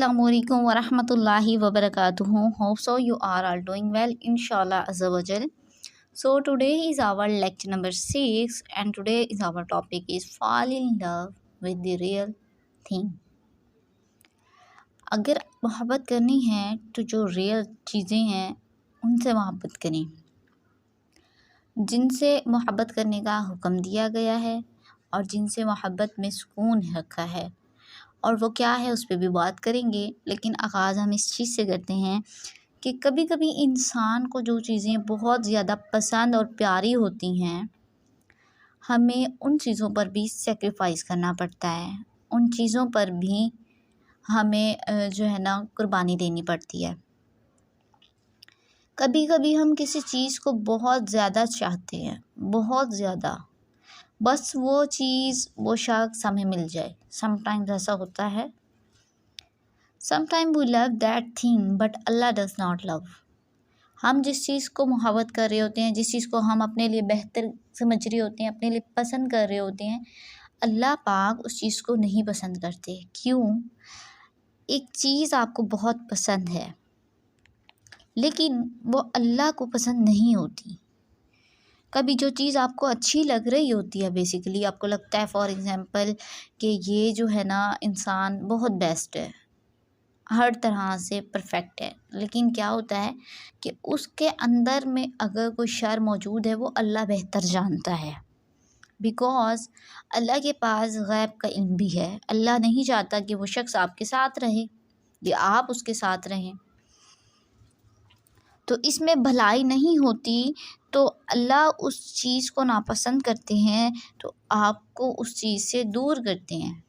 Assalamu alaikum wa rahmatullahi wa barakatuhu. Hope so you are all doing well, inshallah azza wa jal. So today is our lecture number 6 and today is our topic is fall in love with the real thing. अगर मोहब्बत करनी है तो जो real चीज़ें हैं उनसे मोहब्बत करें, जिनसे मोहब्बत करने का हुक्म दिया गया है और जिनसे मोहब्बत में सुकून रखा है, और वो क्या है उस पर भी बात करेंगे। लेकिन आगाज़ हम इस चीज़ से करते हैं कि कभी कभी इंसान को जो चीज़ें बहुत ज़्यादा पसंद और प्यारी होती हैं, हमें उन चीज़ों पर भी सेक्रीफाइस करना पड़ता है, उन चीज़ों पर भी हमें जो है ना कुर्बानी देनी पड़ती है। कभी कभी हम किसी चीज़ को बहुत ज़्यादा चाहते हैं, बहुत ज़्यादा, बस वो चीज़ वो शख्स हमें मिल जाए। समटाइम्स ऐसा होता है, sometime we love that thing but Allah does not love. हम जिस चीज़ को मोहब्बत कर रहे होते हैं, जिस चीज़ को हम अपने लिए बेहतर समझ रहे होते हैं, अपने लिए पसंद कर रहे होते हैं, अल्लाह पाक उस चीज़ को नहीं पसंद करते। क्यों? एक चीज़ आपको बहुत पसंद है लेकिन वो अल्लाह को पसंद नहीं होती। कभी जो चीज़ आपको अच्छी लग रही होती है, बेसिकली आपको लगता है फॉर एग्ज़ाम्पल कि ये जो है ना इंसान बहुत बेस्ट है, हर तरह से परफेक्ट है, लेकिन क्या होता है कि उसके अंदर में अगर कोई शर मौजूद है वो अल्लाह बेहतर जानता है। बिकॉज़ अल्लाह के पास गैब का इल्म भी है। अल्लाह नहीं चाहता कि वो शख्स आपके साथ रहे या आप उसके साथ रहें, तो इसमें भलाई नहीं होती। तो अल्लाह उस चीज़ को नापसंद करते हैं तो आपको उस चीज़ से दूर करते हैं।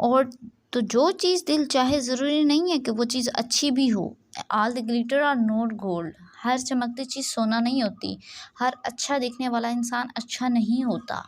और तो जो चीज़ दिल चाहे, ज़रूरी नहीं है कि वो चीज़ अच्छी भी हो। All the glitter are not gold. हर चमकती चीज़ सोना नहीं होती। हर अच्छा दिखने वाला इंसान अच्छा नहीं होता।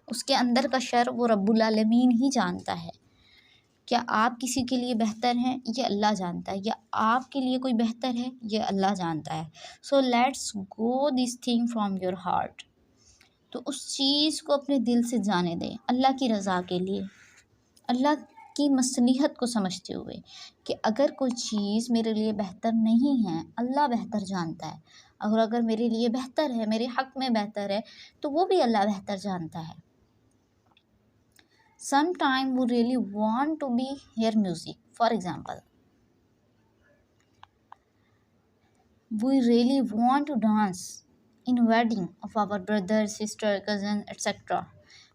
उसके अंदर का शर वो रब्बुल आलमीन ही जानता है। क्या आप किसी के लिए बेहतर हैं ये अल्लाह जानता है, या आपके लिए कोई बेहतर है ये अल्लाह जानता है। So let's go this thing from your heart. तो उस चीज़ को अपने दिल से जाने दें अल्लाह की रज़ा के लिए, अल्लाह की मसलिहत को समझते हुए कि अगर कोई चीज़ मेरे लिए बेहतर नहीं है, अल्लाह बेहतर जानता है। अगर मेरे लिए बेहतर है, मेरे हक़ में बेहतर है, तो वो भी अल्लाह बेहतर जानता है। Sometimes we really want to be hear music. For example, we really want to dance in wedding of our brother, sister, cousin, etc.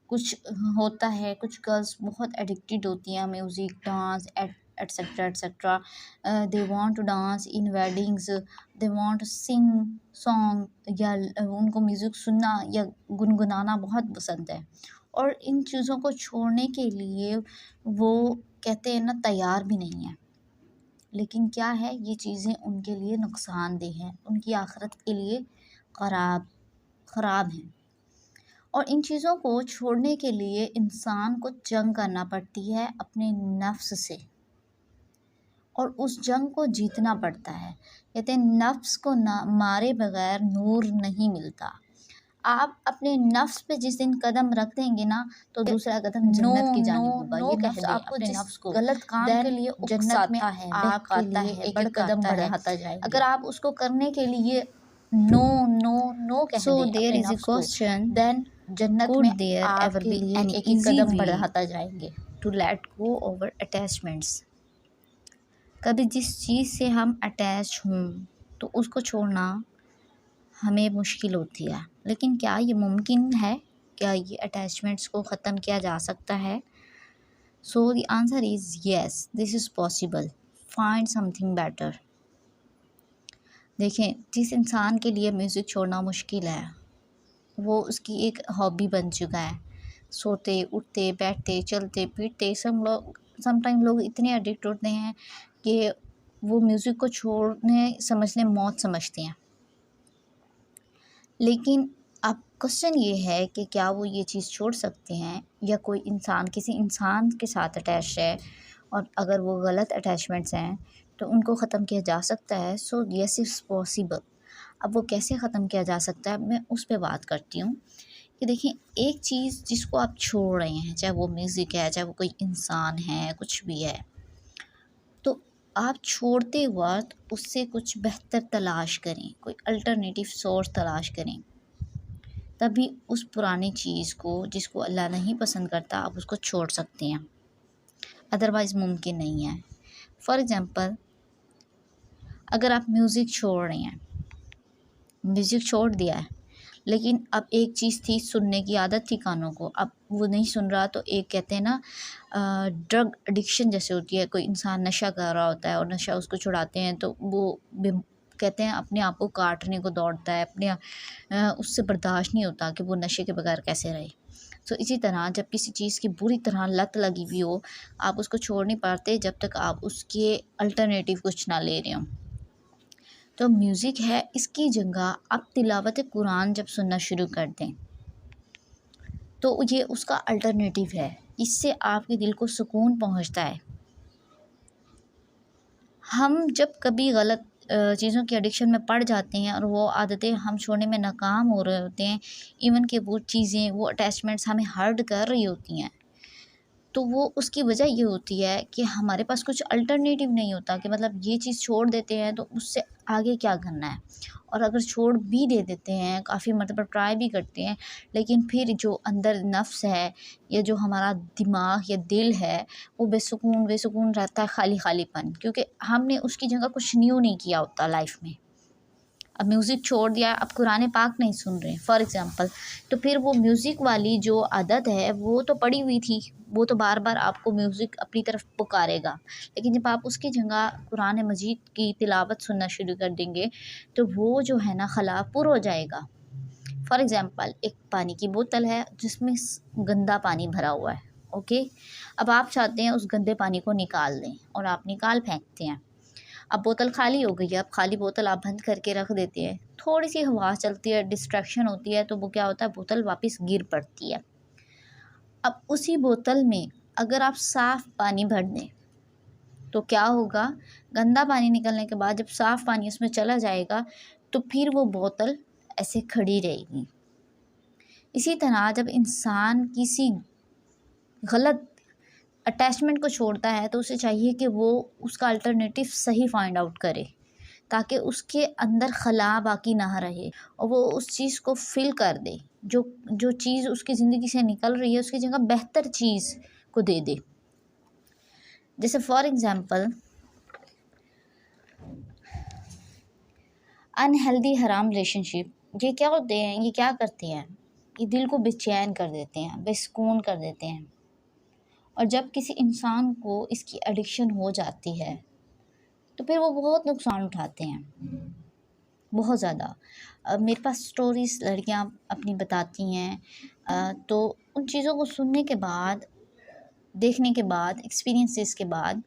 कुछ होता है, कुछ गर्ल्स बहुत एडिक्टेड होती हैं music, dance etcetera etcetera. They want to dance in weddings, they want to sing song, या उनको music सुनना या गुनगुनाना बहुत पसंद है। और इन चीज़ों को छोड़ने के लिए वो कहते हैं ना तैयार भी नहीं है। लेकिन क्या है, ये चीज़ें उनके लिए नुकसानदेह हैं, उनकी आखिरत के लिए ख़राब हैं। और इन चीज़ों को छोड़ने के लिए इंसान को जंग करना पड़ती है अपने नफ्स से, और उस जंग को जीतना पड़ता है। कहते हैं नफ्स को ना मारे बगैर नूर नहीं मिलता। आप अपने नफ्स पे जिस दिन कदम रख देंगे ना, तो दूसरा कदम जन्नत की जानिब होगा। ये नफ्स आपको जिस नफ्स को गलत काम के लिए जन्नत में है, आपके लिए एक कदम बढ़ाता जाएगा। अगर आप उसको करने के लिए नो नो नो कह दें there is a question, then जन्नत में आपके लिए एक कदम बढ़ाता जाएंगे। To let go over attachments. कभी जिस चीज़ से हम अटैच हों तो उसको छोड़ना हमें मुश्किल होती है, लेकिन क्या ये मुमकिन है? क्या ये अटैचमेंट्स को ख़त्म किया जा सकता है? So the answer is yes, this is possible. Find something better. देखें, जिस इंसान के लिए म्यूज़िक छोड़ना मुश्किल है, वो उसकी एक हॉबी बन चुका है। सोते उठते बैठते चलते फिरते समटाइम लोग इतने एडिक्ट होते हैं कि वो म्यूज़िक को छोड़ने समझने मौत समझते हैं। लेकिन अब क्वेश्चन ये है कि क्या वो ये चीज़ छोड़ सकते हैं, या कोई इंसान किसी इंसान के साथ अटैच है और अगर वो गलत अटैचमेंट्स हैं तो उनको ख़त्म किया जा सकता है। So yes is possible. अब वो कैसे ख़त्म किया जा सकता है, मैं उस पर बात करती हूँ कि देखिए, एक चीज़ जिसको आप छोड़ रहे हैं, चाहे वो म्यूज़िक है, चाहे वो कोई इंसान है, कुछ भी है, आप छोड़ते वक्त उससे कुछ बेहतर तलाश करें, कोई अल्टरनेटिव सोर्स तलाश करें, तभी उस पुरानी चीज़ को जिसको अल्लाह नहीं पसंद करता आप उसको छोड़ सकते हैं, अदरवाइज़ मुमकिन नहीं है। फॉर एग्ज़ाम्पल, अगर आप म्यूज़िक छोड़ रहे हैं, म्यूज़िक छोड़ दिया है, लेकिन अब एक चीज़ थी, सुनने की आदत थी कानों को, अब वो नहीं सुन रहा, तो एक कहते हैं ना ड्रग एडिक्शन जैसे होती है, कोई इंसान नशा कर रहा होता है और नशा उसको छुड़ाते हैं तो वो कहते हैं अपने आप को काटने को दौड़ता है, उससे बर्दाश्त नहीं होता कि वो नशे के बगैर कैसे रहे। तो इसी तरह जब किसी चीज़ की बुरी तरह लत लगी हुई हो, आप उसको छोड़ नहीं पाते जब तक आप उसके अल्टरनेटिव कुछ ना ले रहे हो। तो म्यूज़िक है, इसकी जगह आप तिलावत कुरान जब सुनना शुरू कर दें तो ये उसका अल्टरनेटिव है, इससे आपके दिल को सुकून पहुंचता है। हम जब कभी गलत चीज़ों की एडिक्शन में पड़ जाते हैं और वो आदतें हम छोड़ने में नाकाम हो रहे होते हैं, इवन कि वो चीज़ें, वो अटैचमेंट्स हमें हर्ट कर रही होती हैं, तो वो उसकी वजह ये होती है कि हमारे पास कुछ अल्टरनेटिव नहीं होता कि मतलब ये चीज़ छोड़ देते हैं तो उससे आगे क्या करना है। और अगर छोड़ भी दे देते हैं, काफ़ी मतलब ट्राई भी करते हैं, लेकिन फिर जो अंदर नफ्स है या जो हमारा दिमाग या दिल है वो बेसुकून रहता है, खाली खालीपन, क्योंकि हमने उसकी जगह कुछ न्यू नहीं किया होता लाइफ में। अब म्यूज़िक छोड़ दिया, अब कुरान पाक नहीं सुन रहे फॉर एग्ज़ाम्पल, तो फिर वो म्यूज़िक वाली जो आदत है वो तो पड़ी हुई थी, वो तो बार बार आपको म्यूज़िक अपनी तरफ पुकारेगा। लेकिन जब आप उसकी जगह कुरान मजीद की तिलावत सुनना शुरू कर देंगे तो वो जो है ना खला पुर हो जाएगा। फॉर एग्ज़ाम्पल, एक पानी की बोतल है जिसमें गंदा पानी भरा हुआ है, ओके। अब आप चाहते हैं उस गंदे पानी को निकाल दें और आप निकाल फेंकते हैं। अब बोतल खाली हो गई है, अब खाली बोतल आप बंद करके रख देते हैं, थोड़ी सी हवा चलती है, डिस्ट्रैक्शन होती है, तो वो क्या होता है, बोतल वापस गिर पड़ती है। अब उसी बोतल में अगर आप साफ़ पानी भर दें तो क्या होगा, गंदा पानी निकलने के बाद जब साफ़ पानी उसमें चला जाएगा तो फिर वो बोतल ऐसे खड़ी रहेगी। इसी तरह जब इंसान किसी गलत अटैचमेंट को छोड़ता है तो उसे चाहिए कि वो उसका अल्टरनेटिव सही फाइंड आउट करे, ताकि उसके अंदर खला बाकी ना रहे और वो उस चीज़ को फिल कर दे, जो जो चीज़ उसकी ज़िंदगी से निकल रही है उसकी जगह बेहतर चीज़ को दे दे। जैसे फॉर एग्ज़ाम्पल, अनहेल्दी हराम रिलेशनशिप, ये क्या होते हैं, ये क्या करते हैं, ये दिल को बेचैन कर देते हैं, बेसुकून कर देते हैं। और जब किसी इंसान को इसकी एडिक्शन हो जाती है तो फिर वो बहुत नुकसान उठाते हैं, बहुत ज़्यादा। मेरे पास स्टोरीज़ लड़कियां अपनी बताती हैं, तो उन चीज़ों को सुनने के बाद, देखने के बाद, एक्सपीरियंसेस के बाद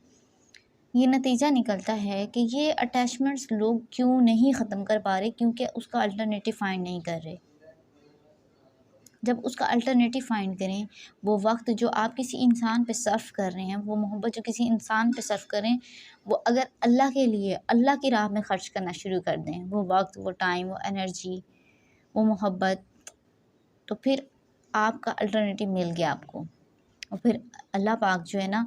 ये नतीजा निकलता है कि ये अटैचमेंट्स लोग क्यों नहीं ख़त्म कर पा रहे, क्योंकि उसका अल्टरनेटिव फाइंड नहीं कर रहे। जब उसका अल्टरनेटिव फाइंड करें, वो वक्त जो आप किसी इंसान पे सर्व कर रहे हैं, वो मोहब्बत जो किसी इंसान पे सर्व करें, वो अगर अल्लाह के लिए, अल्लाह की राह में ख़र्च करना शुरू कर दें, वो वक्त, वो टाइम, वो एनर्जी, वो मोहब्बत, तो फिर आपका अल्टरनेटिव मिल गया आपको। और फिर अल्लाह पाक जो है ना,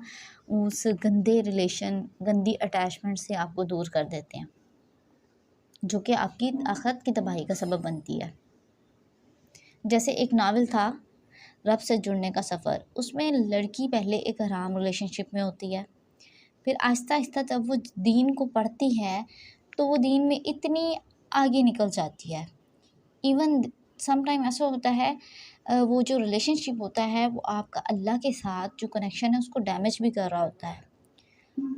उस गंदे रिलेशन, गंदी अटैचमेंट से आपको दूर कर देते हैं, जो कि आपकी आखिरत की तबाही का सबब बनती है। जैसे एक नावल था रब से जुड़ने का सफ़र, उसमें लड़की पहले एक हराम रिलेशनशिप में होती है, फिर आहिस्ता आहिस्ता जब वो दीन को पढ़ती है तो वो दीन में इतनी आगे निकल जाती है। इवन सम टाइम ऐसा होता है, वो जो रिलेशनशिप होता है वो आपका अल्लाह के साथ जो कनेक्शन है उसको डैमेज भी कर रहा होता है,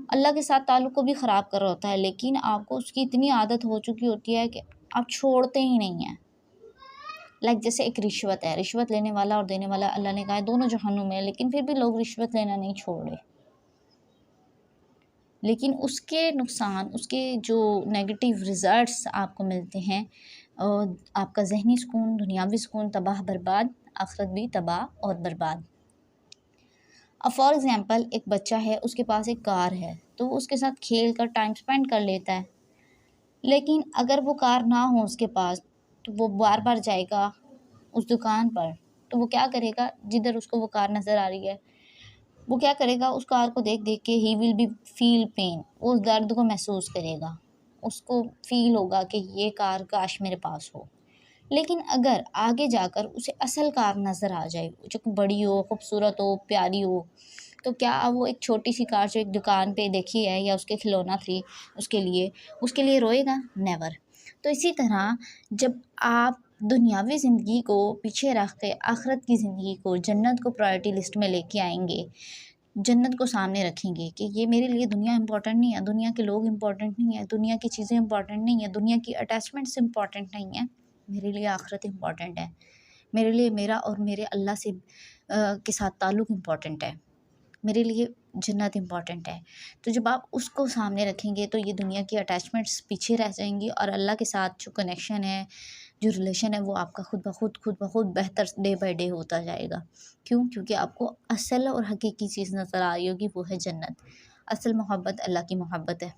अल्लाह के साथ ताल्लुक़ को भी ख़राब कर रहा होता है, लेकिन आपको उसकी इतनी आदत हो चुकी होती है कि आप छोड़ते ही नहीं हैं। जैसे एक रिश्वत है, रिश्वत लेने वाला और देने वाला अल्लाह ने कहा है दोनों जहन्नुम में, लेकिन फिर भी लोग रिश्वत लेना नहीं छोड़ रहे। लेकिन उसके नुकसान, उसके जो नेगेटिव रिज़ल्ट्स आपको मिलते हैं, आपका ज़हनी सुकून, दुनियावी सुकून तबाह बर्बाद, आखिरत भी तबाह और बर्बाद। अब फॉर एग्ज़ाम्पल, एक बच्चा है, उसके पास एक कार है, तो वो उसके साथ खेल कर टाइम स्पेंड कर लेता है, लेकिन अगर वो कार ना हो उसके पास तो वो बार बार जाएगा उस दुकान पर, तो वो क्या करेगा, जिधर उसको वो कार नज़र आ रही है वो क्या करेगा, उस कार को देख देख के he will be feel pain, उस दर्द को महसूस करेगा, उसको फील होगा कि ये कार काश मेरे पास हो। लेकिन अगर आगे जाकर उसे असल कार नज़र आ जाए जो कि बड़ी हो, खूबसूरत हो, प्यारी हो, तो क्या वो एक छोटी सी कार जो एक दुकान पे देखी है या उसके खिलौना थी उसके लिए रोएगा? नेवर। तो इसी तरह जब आप दुनियावी ज़िंदगी को पीछे रख के आखिरत की ज़िंदगी को, जन्नत को प्रायोरिटी लिस्ट में लेके आएंगे, जन्नत को सामने रखेंगे कि ये मेरे लिए दुनिया इम्पोर्टेंट नहीं है, दुनिया के लोग इम्पोर्टेंट नहीं है, दुनिया की चीज़ें इम्पोर्टेंट नहीं है, दुनिया की अटैचमेंट्स इम्पोर्टेंट नहीं है, मेरे लिए आखिरत इम्पोर्टेंट है, मेरे लिए मेरा और मेरे अल्लाह से के साथ ताल्लुक़ इम्पोर्टेंट है, मेरे लिए जन्नत इम्पॉर्टेंट है। तो जब आप उसको सामने रखेंगे तो ये दुनिया की अटैचमेंट्स पीछे रह जाएंगी और अल्लाह के साथ जो कनेक्शन है, जो रिलेशन है, वो आपका खुद ब खुद बेहतर डे बाय डे होता जाएगा। क्यों? क्योंकि आपको असल और हकीकी चीज़ नज़र आ रही होगी, वो है जन्नत। असल मोहब्बत अल्लाह की मोहब्बत है।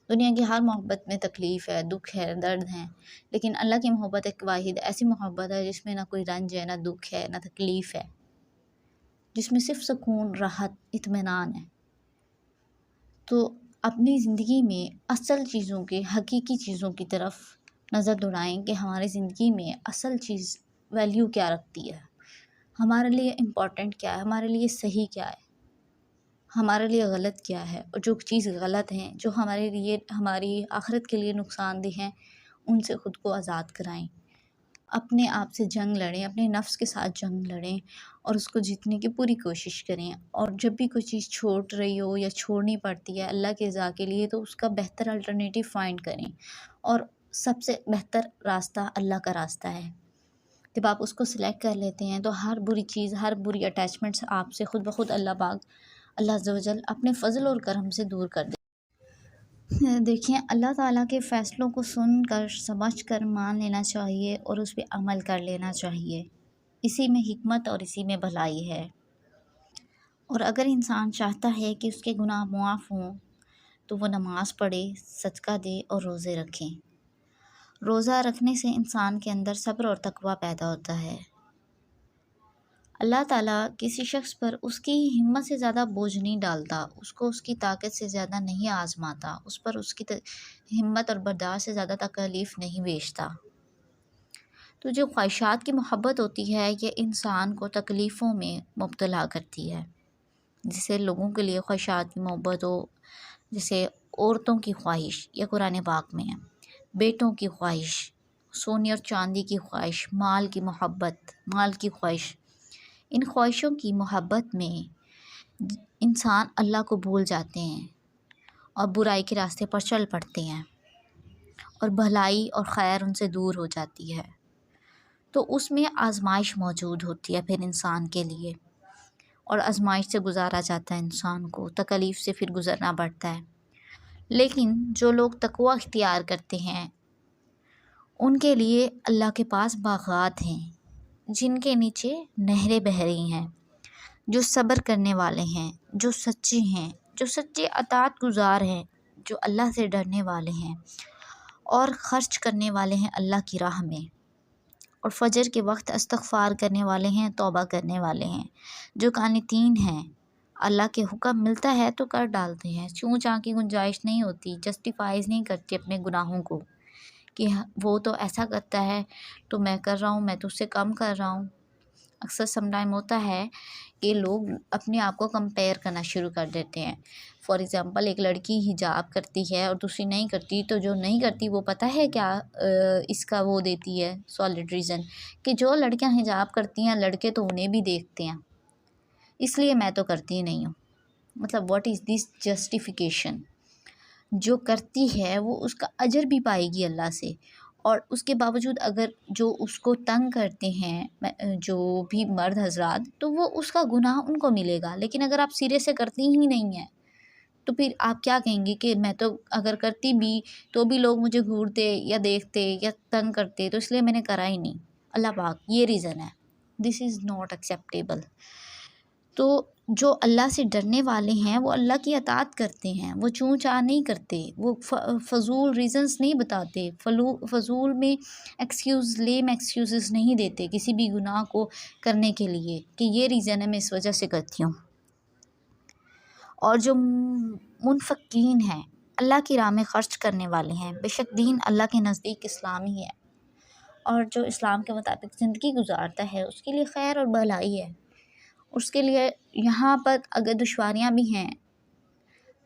दुनिया की हर मोहब्बत में तकलीफ़ है, दुःख है, दर्द हैं, लेकिन अल्लाह की मोहब्बत एक वाहिद ऐसी मोहब्बत है जिसमें ना कोई रंज है, ना दुःख है, ना तकलीफ़ है, जिसमें सिर्फ सुकून, राहत, इत्मीनान है। तो अपनी ज़िंदगी में असल चीज़ों के, हकीकी चीज़ों की तरफ नज़र दौड़ाएं कि हमारी ज़िंदगी में असल चीज़ वैल्यू क्या रखती है, हमारे लिए इम्पोर्टेंट क्या है, हमारे लिए सही क्या है, हमारे लिए गलत क्या है, और जो चीज़ गलत हैं, जो हमारे लिए, हमारी आखिरत के लिए नुकसानदेह हैं, उनसे ख़ुद को आज़ाद कराएं। अपने आप से जंग लड़ें, अपने नफ्स के साथ जंग लड़ें और उसको जीतने की पूरी कोशिश करें। और जब भी कोई चीज़ छोड़ रही हो या छोड़नी पड़ती है अल्लाह की रज़ा के लिए, तो उसका बेहतर अल्टरनेटिव फ़ाइंड करें, और सबसे बेहतर रास्ता अल्लाह का रास्ता है। जब आप उसको सिलेक्ट कर लेते हैं तो हर बुरी चीज़, हर बुरी अटैचमेंट्स आपसे ख़ुद ब खुद अल्लाह पाक, अल्लाह अज़्ज़ व जल अपने फ़ज़ल और करम से दूर कर दे। देखिए, अल्लाह ताला के फ़ैसलों को सुनकर, समझकर मान लेना चाहिए और उस पे अमल कर लेना चाहिए। इसी में हिकमत और इसी में भलाई है। और अगर इंसान चाहता है कि उसके गुनाह मुआफ़ हों, तो वो नमाज़ पढ़े, सदका दे और रोज़े रखें। रोज़ा रखने से इंसान के अंदर सब्र और तक़वा पैदा होता है। अल्लाह ताला किसी शख्स पर उसकी हिम्मत से ज़्यादा बोझ नहीं डालता, उसको उसकी ताकत से ज़्यादा नहीं आज़माता, उस पर उसकी हिम्मत और बर्दाश्त से ज़्यादा तकलीफ़ नहीं भेजता। तो जो ख्वाहिशात की मोहब्बत होती है, ये इंसान को तकलीफ़ों में मुब्तला करती है। जैसे लोगों के लिए ख्वाहिशात की मोहब्बत हो, जैसे औरतों की ख्वाहिश, या कुरान पाक में है, बेटों की ख्वाहिश, सोने और चांदी की ख्वाहिश, माल की मोहब्बत, माल की ख्वाहिश। इन ख्वाहिशों की मोहब्बत में इंसान अल्लाह को भूल जाते हैं और बुराई के रास्ते पर चल पड़ते हैं और भलाई और खैर उनसे दूर हो जाती है। तो उसमें आजमाइश मौजूद होती है फिर इंसान के लिए, और आजमाइश से गुजारा जाता है, इंसान को तकलीफ़ से फिर गुज़रना पड़ता है। लेकिन जो लोग तकवा इख्तियार करते हैं, उनके लिए अल्लाह के पास बाग़ात हैं, जिनके नीचे नहरें बह रही हैं, जो सब्र करने वाले हैं, जो सच्चे हैं, जो सच्चे अताअत गुज़ार हैं, जो अल्लाह से डरने वाले हैं और ख़र्च करने वाले हैं अल्लाह की राह में, और फ़जर के वक्त इस्तग़फ़ार करने वाले हैं, तौबा करने वाले हैं, जो क़ानितीन हैं, अल्लाह के हुक्म मिलता है तो कर डालते हैं, चूँ चाँ की गुंजाइश नहीं होती, जस्टिफाइज़ नहीं करते अपने गुनाहों को कि वो तो ऐसा करता है तो मैं कर रहा हूँ, मैं तो उससे कम कर रहा हूँ। अक्सर समटाइम होता है कि लोग अपने आप को कंपेयर करना शुरू कर देते हैं। फॉर एग्ज़ाम्पल, एक लड़की हिजाब करती है और दूसरी नहीं करती, तो जो नहीं करती वो पता है क्या इसका वो देती है सॉलिड रीज़न कि जो लड़कियां हिजाब करती हैं लड़के तो उन्हें भी देखते हैं, इसलिए मैं तो करती ही नहीं हूँ। मतलब व्हाट इज़ दिस जस्टिफिकेशन? जो करती है वो उसका अजर भी पाएगी अल्लाह से, और उसके बावजूद अगर जो उसको तंग करते हैं जो भी मर्द हजरात, तो वो उसका गुनाह उनको मिलेगा। लेकिन अगर आप सिरे से करती ही नहीं हैं तो फिर आप क्या कहेंगे कि मैं तो अगर करती भी तो भी लोग मुझे घूरते या देखते या तंग करते, तो इसलिए मैंने करा ही नहीं। अल्लाह पाक, ये रीज़न है। This is not acceptable. तो जो अल्लाह से डरने वाले हैं वो अल्लाह की अताअत करते हैं, वो चूँ चाँ नहीं करते, वो फ़ज़ूल रीज़न्स नहीं बताते, फ़ज़ूल में लेम एक्सक्यूज़ेस नहीं देते किसी भी गुनाह को करने के लिए कि ये रीज़न है मैं इस वजह से करती हूँ। और जो मुनफ़क़ीन हैं, अल्लाह की राह में ख़र्च करने वाले हैं, बेशक दीन अल्लाह के नज़दीक इस्लाम ही है, और जो इस्लाम के मुताबिक ज़िंदगी गुजारता है उसके लिए खैर और भलाई है। उसके लिए यहाँ पर अगर दुश्वारियाँ भी हैं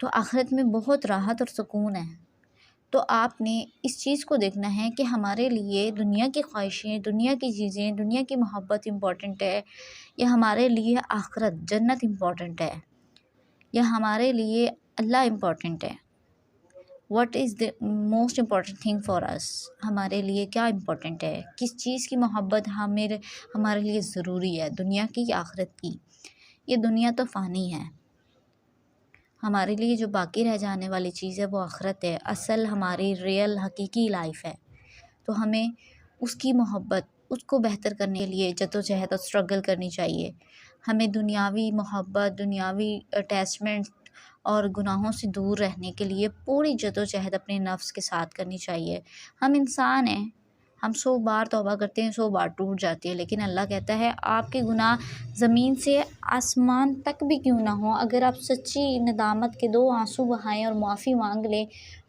तो आखिरत में बहुत राहत और सुकून है। तो आपने इस चीज़ को देखना है कि हमारे लिए दुनिया की ख्वाहिशें, दुनिया की चीज़ें, दुनिया की मोहब्बत इम्पॉर्टेंट है या हमारे लिए आखिरत जन्नत इम्पॉर्टेंट है या हमारे लिए अल्लाह इम्पॉर्टेंट है। What is the most important thing for us, हमारे लिए क्या इम्पॉर्टेंट है, किस चीज़ की मोहब्बत हमारे लिए ज़रूरी है, दुनिया की या आखिरत की। ये दुनिया तो फ़ानी है, हमारे लिए जो बाकी रह जाने वाली चीज़ है वो आखिरत है, असल हमारी रियल हकीकी लाइफ है। तो हमें उसकी मोहब्बत, उसको बेहतर करने के लिए जद्दोजहद और स्ट्रगल करनी चाहिए। हमें दुनियावी मोहब्बत, दुनियावी अटैचमेंट और गुनाहों से दूर रहने के लिए पूरी जद्दोजहद अपने नफ्स के साथ करनी चाहिए। हम इंसान हैं, हम 100 बार तौबा करते हैं, 100 बार टूट जाती है, लेकिन अल्लाह कहता है आपके गुनाह ज़मीन से आसमान तक भी क्यों ना हो, अगर आप सच्ची नदामत के 2 आंसू बहाएं और माफ़ी मांग लें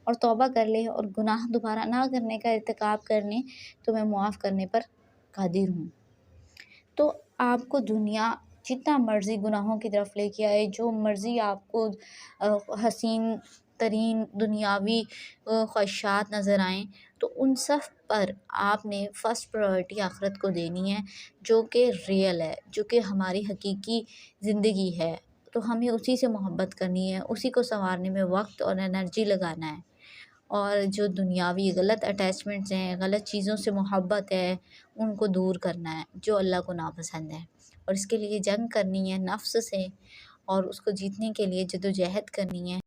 और तौबा कर लें और गुनाह दोबारा ना करने का इर्तिकाब कर लें तो मैं मुआफ़ करने पर कादिर हूँ। तो आपको दुनिया जितना मर्ज़ी गुनाहों की तरफ लेके आए, जो मर्ज़ी आपको हसीन तरीन दुनियावी ख्वाहिशात नज़र आएँ, तो उन सब पर आपने फ़र्स्ट प्रायोरिटी आखिरत को देनी है, जो कि रियल है, जो कि हमारी हकीकी ज़िंदगी है। तो हमें उसी से मोहब्बत करनी है, उसी को सँवारने में वक़्त और एनर्जी लगाना है। और जो दुनियावी गलत अटैचमेंट्स हैं, गलत चीज़ों से मोहब्बत है, उनको दूर करना है, जो अल्लाह को नापसंद है। और इसके लिए जंग करनी है नफ्स से और उसको जीतने के लिए जद्दोजहद करनी है।